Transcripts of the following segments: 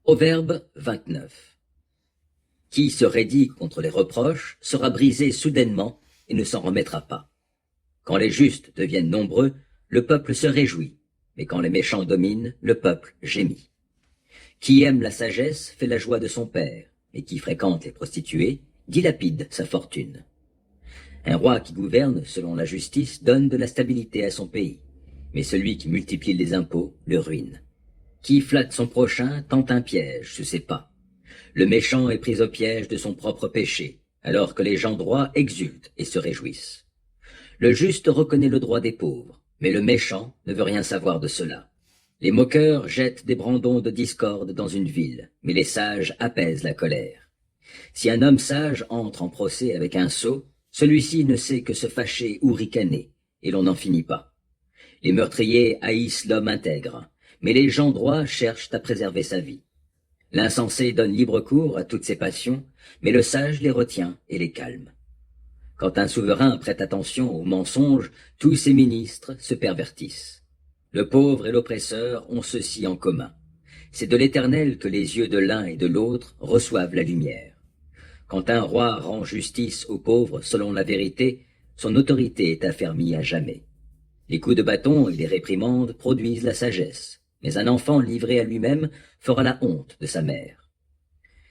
Proverbe 29. Qui se raidit contre les reproches sera brisé soudainement et ne s'en remettra pas. Quand les justes deviennent nombreux, le peuple se réjouit, mais quand les méchants dominent, le peuple gémit. Qui aime la sagesse fait la joie de son père, et qui fréquente les prostituées dilapide sa fortune. Un roi qui gouverne selon la justice donne de la stabilité à son pays, mais celui qui multiplie les impôts le ruine. Qui flatte son prochain tente un piège sous ses pas. Le méchant est pris au piège de son propre péché, alors que les gens droits exultent et se réjouissent. Le juste reconnaît le droit des pauvres, mais le méchant ne veut rien savoir de cela. Les moqueurs jettent des brandons de discorde dans une ville, mais les sages apaisent la colère. Si un homme sage entre en procès avec un sot, celui-ci ne sait que se fâcher ou ricaner, et l'on n'en finit pas. Les meurtriers haïssent l'homme intègre, mais les gens droits cherchent à préserver sa vie. L'insensé donne libre cours à toutes ses passions, mais le sage les retient et les calme. Quand un souverain prête attention aux mensonges, tous ses ministres se pervertissent. Le pauvre et l'oppresseur ont ceci en commun. C'est de l'Éternel que les yeux de l'un et de l'autre reçoivent la lumière. Quand un roi rend justice aux pauvres selon la vérité, son autorité est affermie à jamais. Les coups de bâton et les réprimandes produisent la sagesse, mais un enfant livré à lui-même fera la honte de sa mère.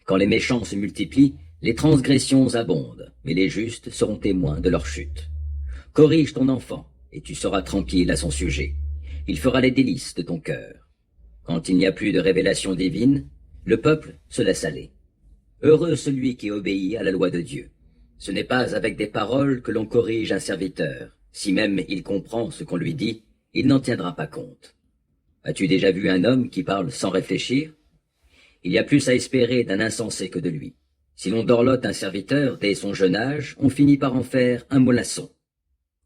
Quand les méchants se multiplient, les transgressions abondent, mais les justes seront témoins de leur chute. Corrige ton enfant, et tu seras tranquille à son sujet. Il fera les délices de ton cœur. Quand il n'y a plus de révélation divine, le peuple se laisse aller. Heureux celui qui obéit à la loi de Dieu. Ce n'est pas avec des paroles que l'on corrige un serviteur. Si même il comprend ce qu'on lui dit, il n'en tiendra pas compte. As-tu déjà vu un homme qui parle sans réfléchir? Il y a plus à espérer d'un insensé que de lui. Si l'on dorlote un serviteur dès son jeune âge, on finit par en faire un mollasson.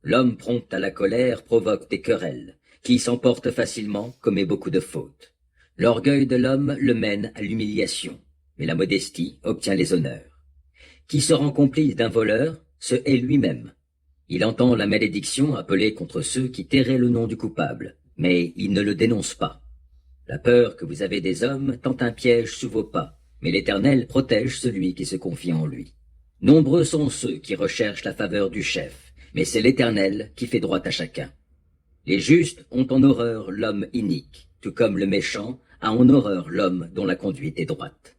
L'homme prompt à la colère provoque des querelles, qui s'emportent facilement commet beaucoup de fautes. L'orgueil de l'homme le mène à l'humiliation, mais la modestie obtient les honneurs. Qui se rend complice d'un voleur se hait lui-même. Il entend la malédiction appelée contre ceux qui tairaient le nom du coupable, mais il ne le dénonce pas. La peur que vous avez des hommes tend un piège sous vos pas, mais l'Éternel protège celui qui se confie en lui. Nombreux sont ceux qui recherchent la faveur du chef, mais c'est l'Éternel qui fait droit à chacun. Les justes ont en horreur l'homme inique, tout comme le méchant a en horreur l'homme dont la conduite est droite.